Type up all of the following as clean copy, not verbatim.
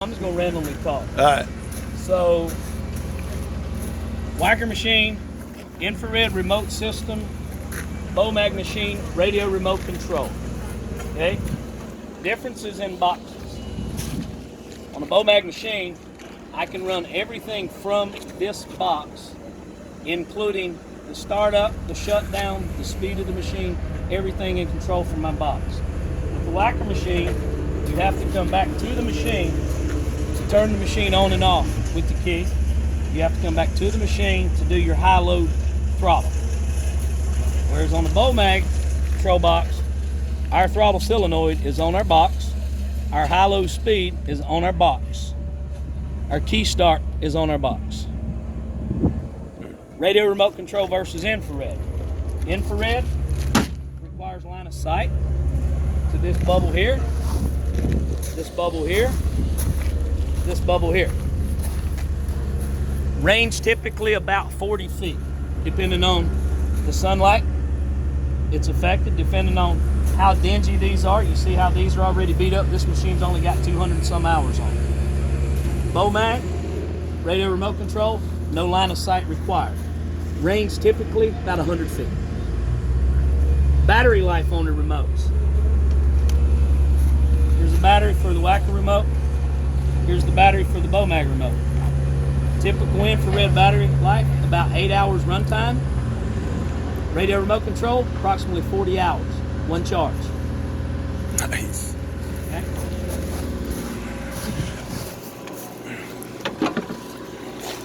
I'm just going to randomly talk. All right. So, Whacker machine, infrared remote system, Bomag machine, radio remote control. Okay? Differences in boxes. On a Bomag machine, I can run everything from this box, including the startup, the shutdown, the speed of the machine, everything in control from my box. With the Whacker machine, you have to come back to the machine to turn the machine on and off with the key. You have to come back to the machine to do your high load throttle. Whereas on the Bomag control box, our throttle solenoid is on our box, our high low speed is on our box, our key start is on our box. Radio remote control versus infrared. Infrared requires line of sight to this bubble here, this bubble here, this bubble here. Range typically about 40 feet, depending on the sunlight. It's affected depending on how dingy these are. You see how these are already beat up. This machine's only got 200 and some hours on it. Bomag, radio remote control, no line of sight required. Range typically about 100 feet. Battery life on the remotes. Here's the battery for the Whacker remote. Here's the battery for the Bomag remote. Typical infrared battery life, about 8 hours runtime. Radio remote control, approximately 40 hours, one charge. Nice. Okay.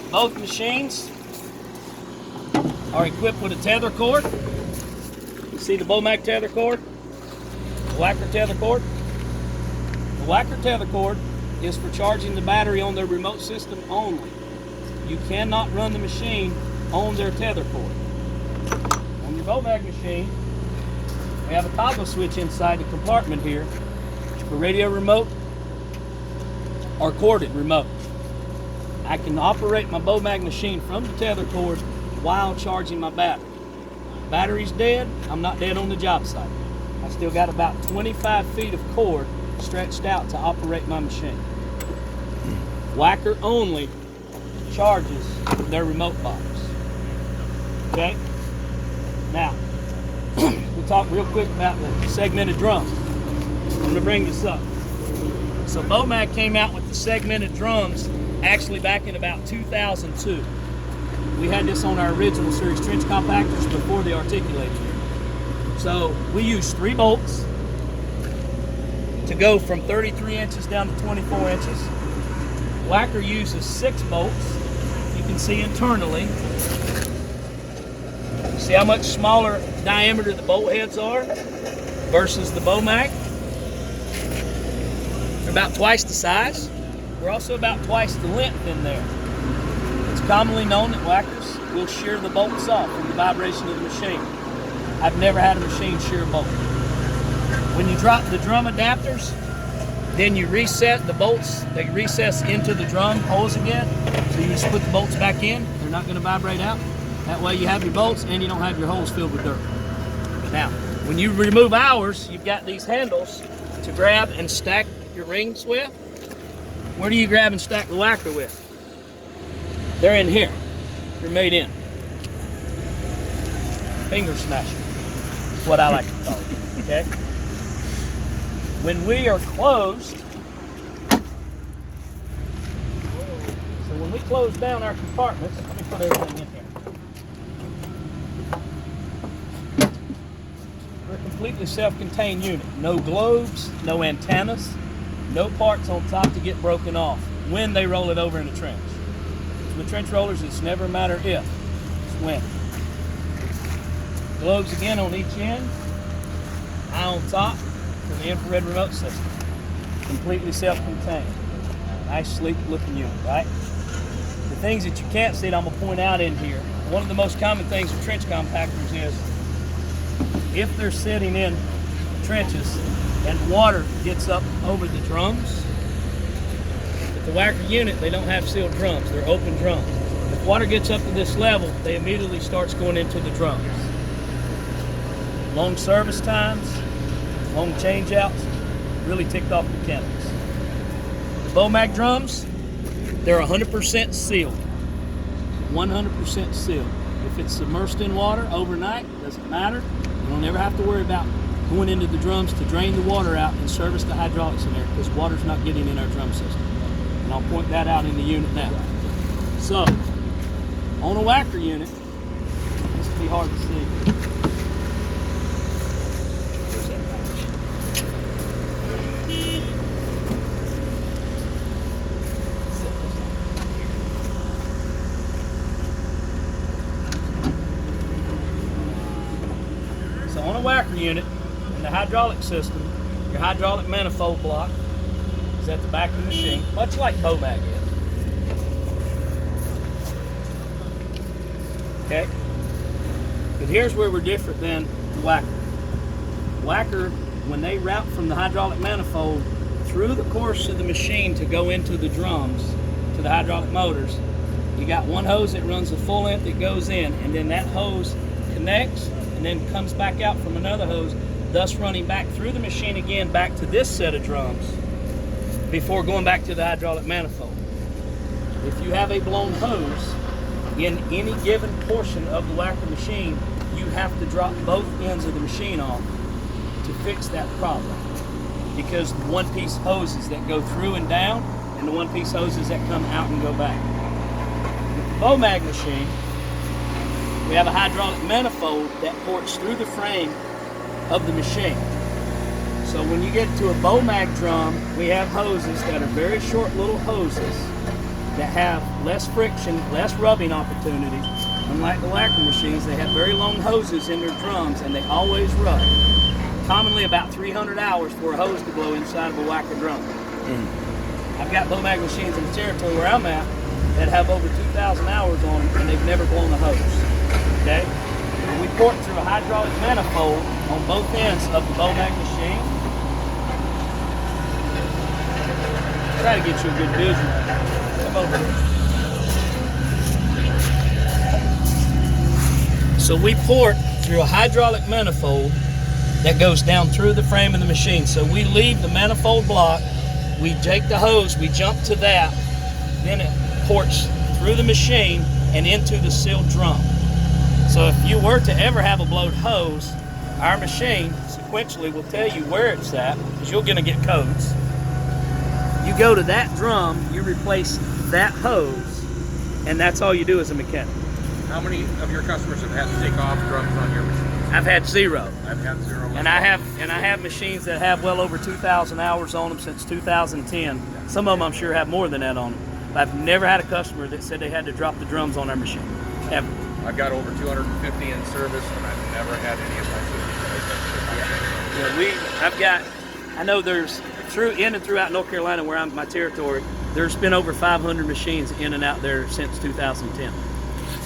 Both machines are equipped with a tether cord. You see the Bomag tether cord, the Whacker tether cord. The Whacker tether cord is for charging the battery on their remote system only. You cannot run the machine on their tether cord. On your Bomag machine, we have a toggle switch inside the compartment here for radio remote or corded remote. I can operate my Bomag machine from the tether cord while charging my battery. Battery's dead, I'm not dead on the job site. I still got about 25 feet of cord stretched out to operate my machine. Whacker only charges their remote box. Okay? Now, we'll talk real quick about the segmented drums. I'm going to bring this up. So Bomag came out with the segmented drums actually back in about 2002. We had this on our original series trench compactors before the articulated. So we used 3 bolts to go from 33 inches down to 24 inches. Whacker uses 6 bolts. You can see internally. See how much smaller diameter the bolt heads are versus the Bomag? They're about twice the size. We're also about twice the length in there. It's commonly known that Whackers will shear the bolts off from the vibration of the machine. I've never had a machine shear a bolt. When you drop the drum adapters, then you reset the bolts. They recess into the drum holes again. So you just put the bolts back in. They're not going to vibrate out. That way you have your bolts and you don't have your holes filled with dirt. Now, when you remove ours, you've got these handles to grab and stack your rings with. Where do you grab and stack the Whacker with? They're in here. They're made in. Finger smasher. That's what I like to call it. Okay? When we are closed, so when we close down our compartments, let me put everything in here. We're a completely self-contained unit. No globes, no antennas, no parts on top to get broken off when they roll it over in the trench. So with trench rollers, it's never a matter if, it's when. Globes again on each end, eye on top for the infrared remote system. Completely self-contained. Nice, sleek looking unit, right? The things that you can't see that I'm going to point out in here, one of the most common things with trench compactors is if they're sitting in trenches and water gets up over the drums, with the Whacker unit, they don't have sealed drums. They're open drums. If water gets up to this level, they immediately starts going into the drums. Long service times, long change outs, really ticked off mechanics. Bomag drums, they're 100% sealed. 100% sealed. If it's submersed in water overnight, doesn't matter. You don't ever have to worry about going into the drums to drain the water out and service the hydraulics in there, because water's not getting in our drum system. And I'll point that out in the unit now. So, on a Wacker unit, this will be hard to see. Where's that patch? So on a Wacker unit, in the hydraulic system, your hydraulic manifold block is at the back of the machine, much like Bomag is. Okay? But here's where we're different than Wacker. Wacker, when they route from the hydraulic manifold through the course of the machine to go into the drums, to the hydraulic motors, you got one hose that runs the full length that goes in, and then that hose connects and then comes back out from another hose, thus running back through the machine again back to this set of drums before going back to the hydraulic manifold. If you have a blown hose in any given portion of the Wacker machine, you have to drop both ends of the machine off to fix that problem, because the one-piece hoses that go through and down and the one-piece hoses that come out and go back. With the Bomag machine, we have a hydraulic manifold that ports through the frame of the machine. So when you get to a Bomag drum, we have hoses that are very short little hoses that have less friction, less rubbing opportunity. Unlike the Wacker machines, they have very long hoses in their drums and they always rub. Commonly about 300 hours for a hose to blow inside of a Wacker drum. I've got Bomag machines in the territory where I'm at that have over 2,000 hours on them and they've never blown a hose. Okay? And we port through a hydraulic manifold on both ends of the Bomag machine. Try to get you a good visual. Over. So we port through a hydraulic manifold that goes down through the frame of the machine. So we leave the manifold block, we take the hose, we jump to that, then it ports through the machine and into the sealed drum. So if you were to ever have a blowed hose, our machine sequentially will tell you where it's at, because you're going to get codes. You go to that drum, you replace that hose, and that's all you do as a mechanic. How many of your customers have had to take off drums on your machine? I've had zero. I've had zero. And I have machines that have well over 2,000 hours on them since 2010. Some of them I'm sure have more than that on them. But I've never had a customer that said they had to drop the drums on their machine, ever. I've got over 250 in service, and I've never had any of my systems. I know there's in and throughout North Carolina, where I'm my territory, there's been over 500 machines in and out there since 2010.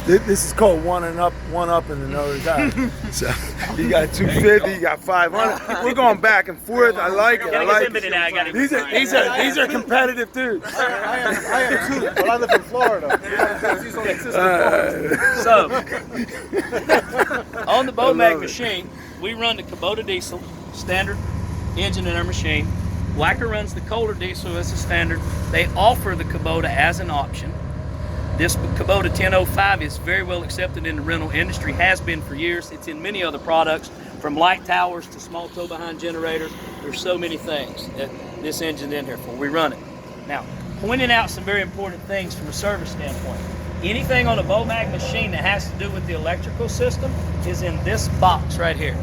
This is called one up in another guy. So you got 250, you got 500. We're going back and forth. I like it. I like it. These are competitive dudes. I am too, but I live in Florida. So on the Bomag machine, we run the Kubota diesel standard engine in our machine. Wacker runs the Kohler diesel as a standard. They offer the Kubota as an option. This Kubota 1005 is very well accepted in the rental industry, has been for years. It's in many other products, from light towers to small tow behind generators. There's so many things that this engine's in here for. We run it. Now, pointing out some very important things from a service standpoint. Anything on a Bomag machine that has to do with the electrical system is in this box right here.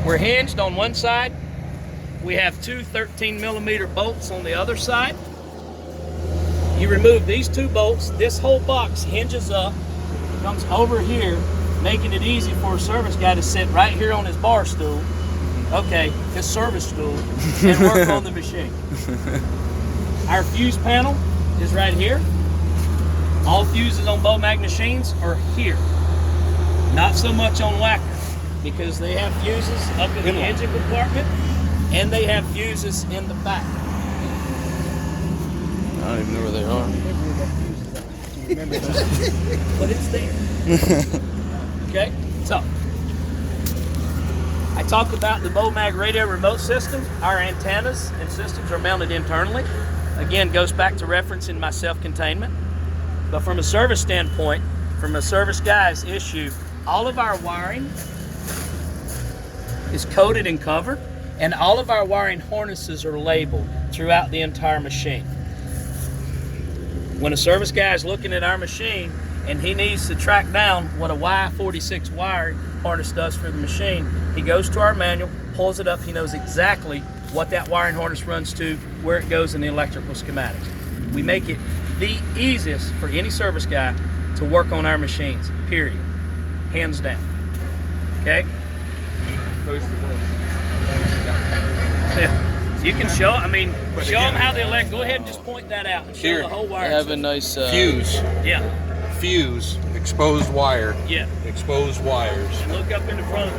We're hinged on one side. We have two 13mm bolts on the other side. You remove these two bolts, this whole box hinges up, comes over here, making it easy for a service guy to sit right here on his bar stool, his service stool, and work on the machine. Our fuse panel is right here. All fuses on Bomag machines are here. Not so much on Wacker, because they have fuses up in the engine compartment, and they have fuses in the back. I don't even know where they are. But it's there. Okay, so I talked about the Bomag radio remote system. Our antennas and systems are mounted internally. again, goes back to referencing my self-containment. But from a service standpoint, from a service guy's issue, all of our wiring is coated and covered, and all of our wiring harnesses are labeled throughout the entire machine. When a service guy is looking at our machine and he needs to track down what a Y46 wire harness does for the machine, he goes to our manual, pulls it up, he knows exactly what that wiring harness runs to, where it goes in the electrical schematics. We make it the easiest for any service guy to work on our machines, period. Hands down. Okay? You can show, show them how they elect. Go ahead and just point that out and show Here, the whole wire. I have a nice Fuse, Yeah, fuse, exposed wire, yeah. exposed wires, And look up in the front.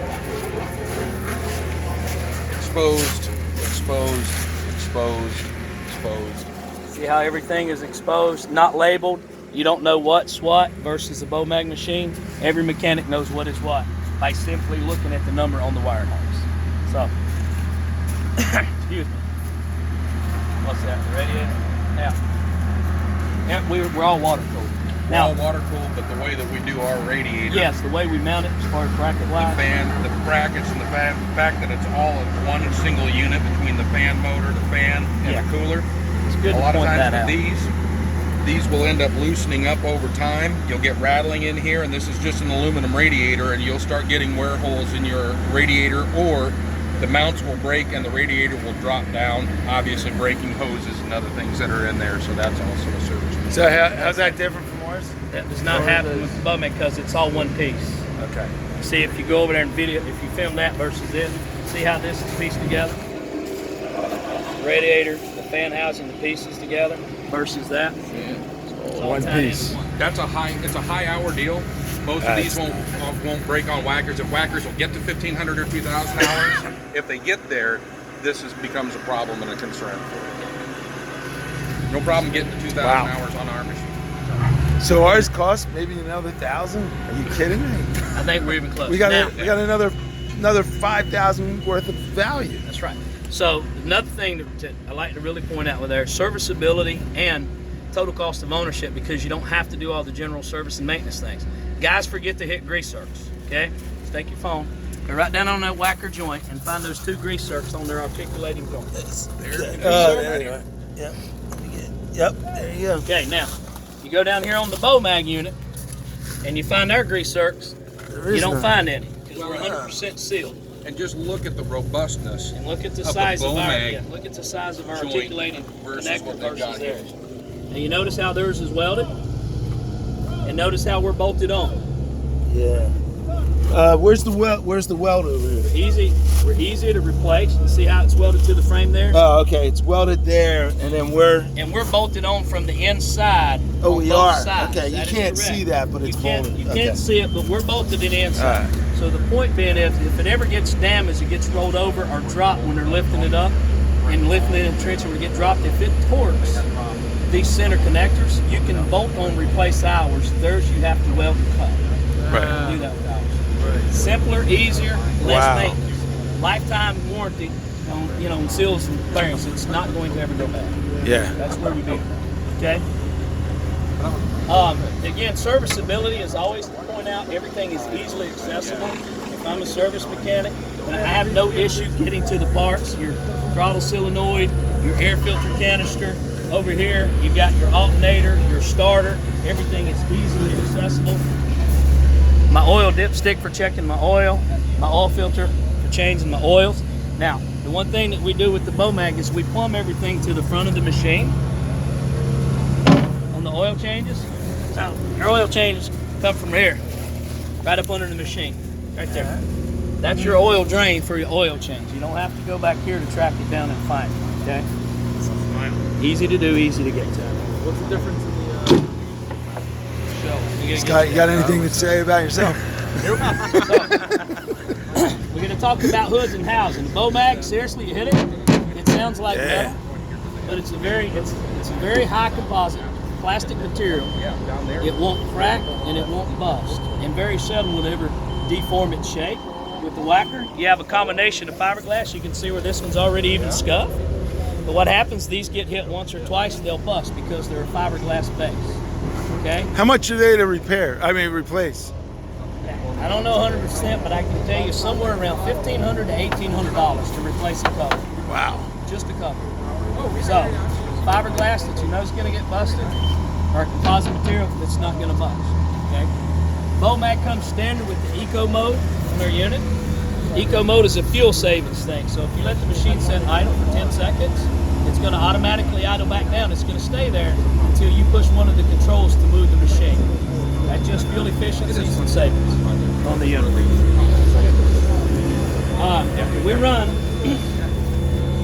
exposed, exposed, exposed, exposed. See how everything is exposed, not labeled. You don't know what's what versus the Bomag machine. Every mechanic knows what is what by simply looking at the number on the wire harness. So, excuse me. What's that? The radiator? Yeah. We're all water cooled. We're all water cooled, but the way that we do our radiator, Yes, the way we mount it as far as bracket the wise. fan, the brackets, and the fact that it's all in one single unit between the fan motor, the fan, and Yeah. the cooler. It's good A to lot of point times that with out. these will end up loosening up over time. You'll get rattling in here, and this is just an aluminum radiator, and you'll start getting wear holes in your radiator, or the mounts will break and the radiator will drop down, obviously breaking hoses and other things that are in there, so that's also a service. So how's that different from ours? That does not happen with the Bomag because it's all one piece. Okay. See, if you go over there and video, if you film that versus this, see how this is pieced together? The radiator, the fan housing, the pieces together versus that. It's all One tied in piece. one. It's a high hour deal. Most of these won't break on whackers. If whackers will get to 1,500 or 2,000 hours, if they get there, this becomes a problem and a concern for them. No problem getting to 2,000 Wow. hours on our machine. So ours costs maybe another 1,000. Are you kidding me? I think we're even close. We got Now, we got another 5,000 worth of value. That's right. So another thing that I like to really point out with there, serviceability and total cost of ownership, because you don't have to do all the general service and maintenance things. Guys forget to hit grease zerks, okay? Just take your phone, go right down on that whacker joint and find those 2 grease zerks on their articulating joint. There you are. Yep. Yep. There you go. Okay, now, you go down here on the Bomag unit and you find our grease zerks, There you is don't none. find any because we're 100% sealed. And just look at the robustness. And look at the Of the size of our Bomag look at the size of our joint articulating versus connector what they've got versus here. theirs. And you notice how theirs is welded? And notice how we're bolted on. Yeah. Where's the weld over here? We're easy to replace. You see how it's welded to the frame there? Oh, okay. It's welded there, and then And we're bolted on from the inside. Oh, on we both are. sides. Okay, you That is can't correct. see that, but it's you can't, bolted. You Okay. can't see it, but we're bolted in the inside. All right. So the point being is, if it ever gets damaged, it gets rolled over or dropped when they're lifting it up and lifting it in the trench, and it get dropped. If it torques these center connectors, you can bolt on, replace ours. Theirs you have to weld and cut. Right. Do that with ours. Simpler, easier, less Wow. maintenance. Lifetime warranty on seals and bearings. It's not going to ever go bad. Yeah. That's where we be. Okay. Again, serviceability is always to point out everything is easily accessible. If I'm a service mechanic and I have no issue getting to the parts, your throttle solenoid, your air filter canister, over here you've got your alternator, your starter, everything is easily accessible. My oil dipstick for checking my oil filter for changing my oils. Now, the one thing that we do with the Bomag is we plumb everything to the front of the machine on the oil changes. Now, our oil changes come from here, right up under the machine, right there. That's your oil drain for your oil change. You don't have to go back here to track it down and find it, okay? Easy to do, easy to get to. What's the difference in the shells? Scott, you got anything to say about yourself? We're going to talk about hoods and housing. The Bomag, seriously, you hit it. It sounds like metal, but it's a very high composite plastic material. It won't crack and it won't bust, and very seldom will it ever deform its shape. With the whacker, you have a combination of fiberglass. You can see where this one's already even scuffed. But what happens, these get hit once or twice, they'll bust because they're a fiberglass base. Okay? How much are they to repair? I mean, replace? I don't know 100%, but I can tell you somewhere around $1,500 to $1,800 to replace a cover. Wow. Just a cover. So, fiberglass that you know is going to get busted, or composite material that's not going to bust. Okay? Bomag comes standard with the Eco Mode on their unit. Eco Mode is a fuel savings thing. So if you let the machine sit idle for 10 seconds, it's going to automatically idle back down. It's going to stay there until you push one of the controls to move the machine. That's just fuel efficiencies and savings on the unit. We run,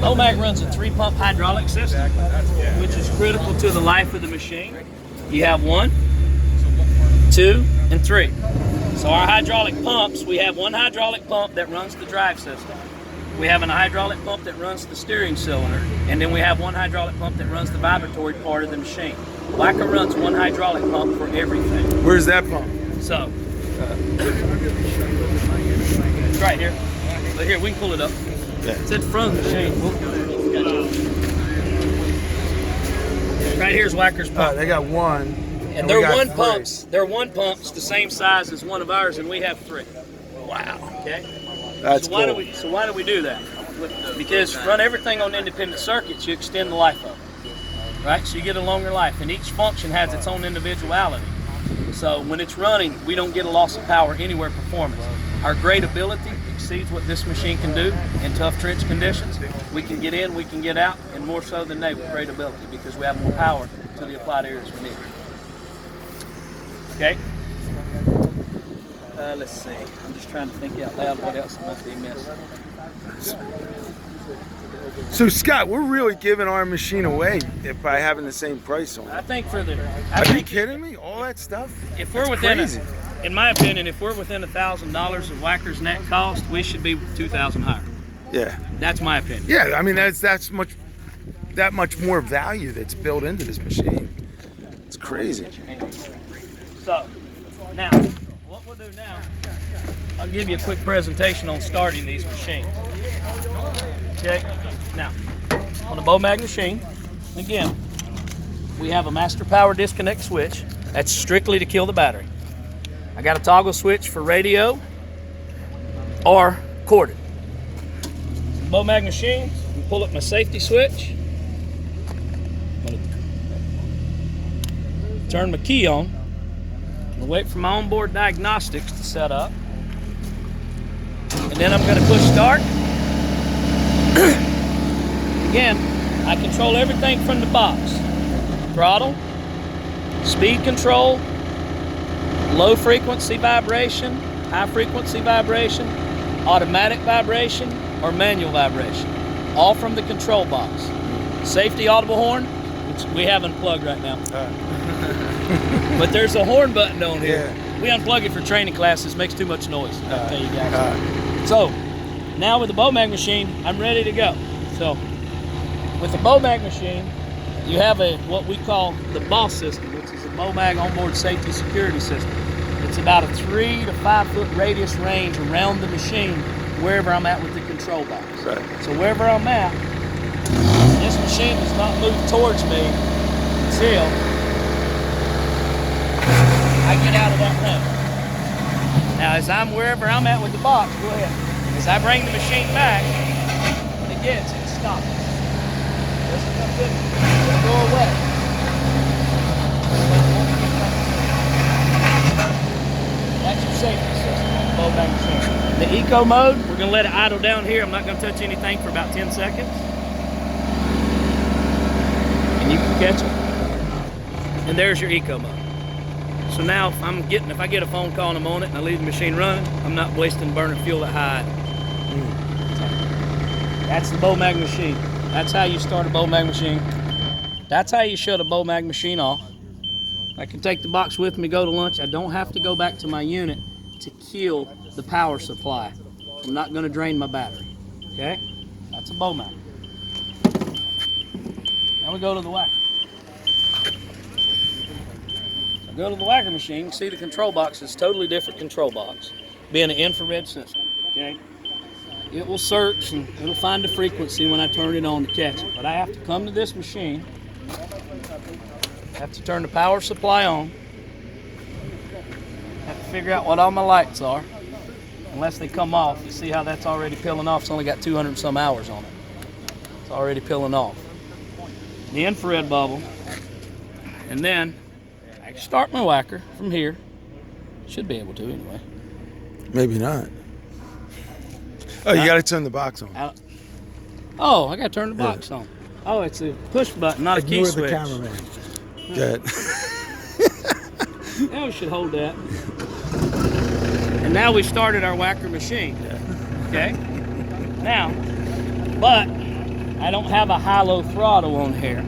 Bomag runs a 3-pump hydraulic system, which is critical to the life of the machine. You have 1, 2, and 3. So our hydraulic pumps, we have one hydraulic pump that runs the drive system. We have a hydraulic pump that runs the steering cylinder, and then we have one hydraulic pump that runs the vibratory part of the machine. Wacker runs one hydraulic pump for everything. Where's that pump? So, it's right here. Right here, we can pull it up. Yeah. It's at the front of the machine. Right here's Wacker's pump. They got one. And we they're got one 3. pumps. They're one pumps the same size as one of ours, and we have 3. Wow. Okay. That's So why cool. do we do that? Because run everything on independent circuits, you extend the life of it. Right? So you get a longer life, and each function has its own individuality. So when it's running, we don't get a loss of power anywhere performance. Our gradability exceeds what this machine can do in tough trench conditions. We can get in, we can get out, and more so than they with gradability because we have more power to the applied areas we need. Okay? Let's see. I'm just trying to think out loud what else I must be missing. So Scott, we're really giving our machine away by having the same price on it. I think for the, Are you kidding me? All that stuff? if we're That's within, crazy. in my opinion, if we're within $1,000 of Wacker's net cost, we should be 2,000 higher. Yeah. That's my opinion. Yeah, I mean that much more value that's built into this machine. It's crazy. So, now, what we'll do now, I'll give you a quick presentation on starting these machines. Okay, now, on the Bomag machine, again, we have a master power disconnect switch. That's strictly to kill the battery. I got a toggle switch for radio or corded. Bomag machine, you pull up my safety switch. I'm gonna turn my key on. I'll wait for my onboard diagnostics to set up. And then I'm going to push start. Again, I control everything from the box. Throttle, speed control, low frequency vibration, high frequency vibration, automatic vibration, or manual vibration. All from the control box. Safety audible horn, which we have unplugged right now. But there's a horn button on here. Yeah. We unplug it for training classes. Makes too much noise. I'll tell you guys. So now with the Bomag machine, I'm ready to go. So with the Bomag machine, you have what we call the BOSS system, which is a Bomag onboard safety security system. It's about a 3 to 5 foot radius range around the machine, wherever I'm at with the control box. Right. So wherever I'm at, this machine does not move towards me until I get out of that lane. Now, as I'm wherever I'm at with the box, go ahead. As I bring the machine back, when it gets, it stops. Doesn't come with me. It'll go away. That's your safety system on the Bomag machine. The Eco Mode, we're going to let it idle down here. I'm not going to touch anything for about 10 seconds. And you can catch it. And there's your Eco Mode. So now if I get a phone call and I'm on it and I leave the machine running, I'm not wasting burning fuel at high. That's the Bomag machine. That's how you start a Bomag machine. That's how you shut a Bomag machine off. I can take the box with me, go to lunch. I don't have to go back to my unit to kill the power supply. I'm not going to drain my battery. Okay? That's a Bomag. Now we go to the Wacker. Go to the Wacker machine, see the control box is totally different control box, being an infrared system, okay? it will search and it'll find the frequency when I turn it on to catch it. But I have to come to this machine, have to turn the power supply on, have to figure out what all my lights are. Unless they come off, you see how that's already peeling off. It's only got 200 and some hours on it. It's already peeling off. The infrared bubble, and then I can start my whacker from here. Should be able to anyway. Maybe not. Oh, you got to turn the box on. Oh, I got to turn the box on. Oh, it's a push button, not a key switch. Ignore the cameraman. Good. Now we should hold that. And now we started our whacker machine. Okay? Now, but I don't have a high-low throttle on here.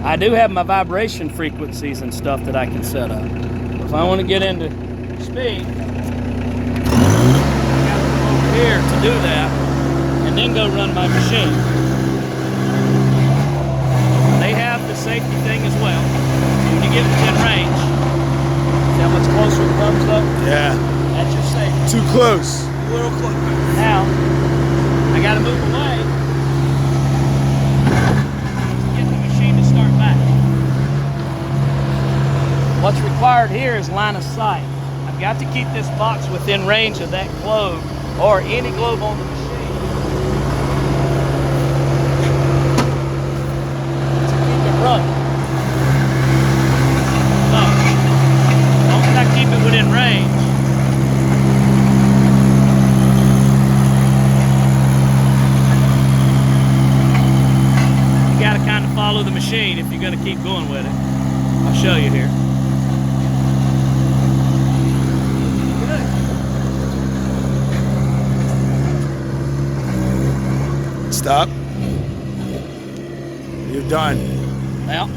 I do have my vibration frequencies and stuff that I can set up. If I want to get into speed, I got to come over here to do that and then go run my machine. They have the safety thing as well. When you get within range, see how much closer it comes up? Yeah. That's your safety. Too close. A little close. Now, I got to move away to get the machine to start back. What's required here is line of sight. I've got to keep this box within range of that globe or any globe on the machine to keep it running. So, as long as I keep it within range, you got to kind of follow the machine if you're going to keep going with it. I'll show you here. Stop. You're done. Well,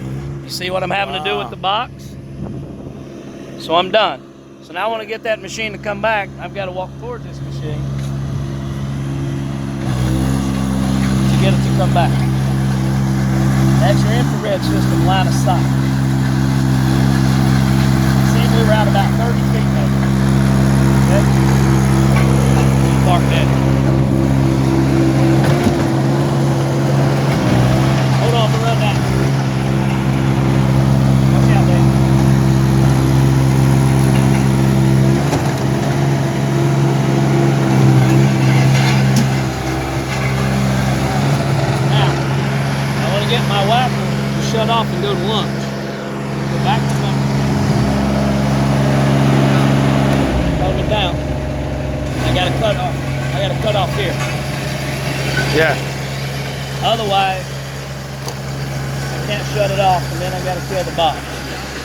you see what I'm having to do with the box? So I'm done. So now I want to get that machine to come back. I've got to walk towards this machine to get it to come back. That's your infrared system line of sight. See, we were out about 30 feet maybe. Okay? Park that. Hold on, we'll run that. Watch out, Dave. Now, I want to get my whacker to shut off and go to lunch. Go back to my... Hold it down. I got to cut off. I got to cut off here. Yeah. Otherwise, I can't shut it off, and then I got to kill the box.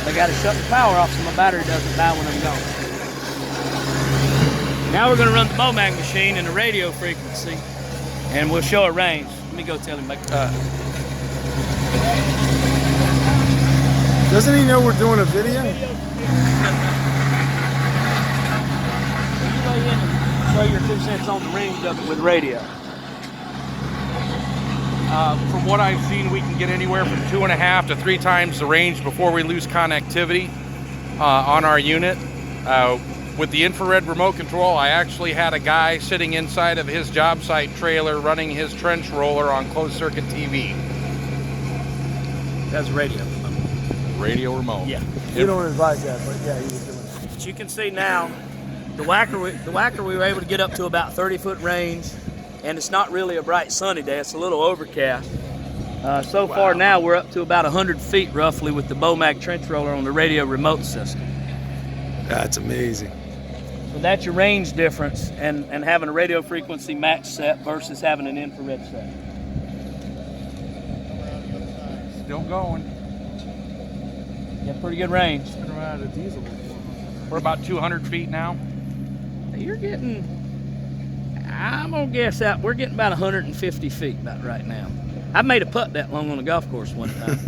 I got to shut the power off so my battery doesn't die when I'm gone. Now we're going to run the Bomag machine in the radio frequency, and we'll show a range. Let me go tell him. Doesn't he know we're doing a video? You lay in and show your 2 cents on the range of it with radio. From what I've seen, we can get anywhere from 2.5 to 3 times the range before we lose connectivity on our unit. With the infrared remote control, I actually had a guy sitting inside of his job site trailer running his trench roller on closed circuit TV. That's radio. Radio remote. Yeah. We don't advise that, but yeah, he was doing it. But you can see now, the whacker we were able to get up to about 30-foot range, and it's not really a bright sunny day. It's a little overcast. So far now, we're up to about 100 feet roughly with the Bomag trench roller on the radio remote system. That's amazing. So that's your range difference and having a radio frequency match set versus having an infrared set. Still going. Got pretty good range. Been around a diesel before. We're about 200 feet now. You're getting, I'm gonna guess out, we're getting about 150 feet about right now. I made a putt that long on a golf course one time.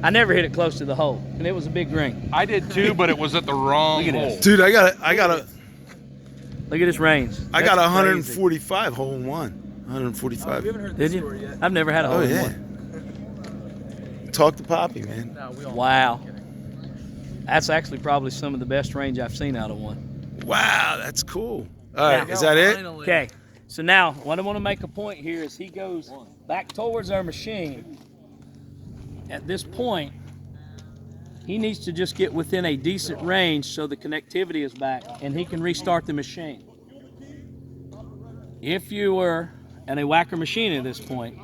I never hit it close to the hole, and it was a big green. I did too, but it was at the wrong Look at hole. this. Dude, I got Look at this range. I got That's 145 hole in one. 145. You haven't heard Did this you? story yet? I've never had a hole Oh in yeah. one. Talk to Poppy, man. No, we all Wow. That's actually probably some of the best range I've seen out of one. Wow, that's cool. All right, is that it? Okay. So now, what I want to make a point here is he goes back towards our machine. At this point, he needs to just get within a decent range so the connectivity is back and he can restart the machine. If you were at a whacker machine at this point,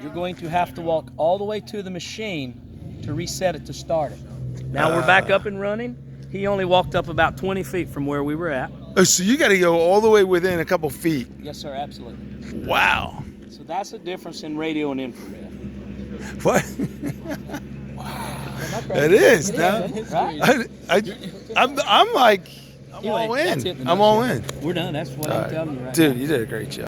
you're going to have to walk all the way to the machine to reset it to start it. Now we're back up and running. He only walked up about 20 feet from where we were at. Oh, so you got to go all the way within a couple feet. Yes, sir, absolutely. Wow. So that's the difference in radio and infrared. What? It is. Now, Right? I'm like, I'm Anyway, all that's in. it in a I'm all nutshell. in. We're done. That's what I'm telling you right now. Dude, you did a great job.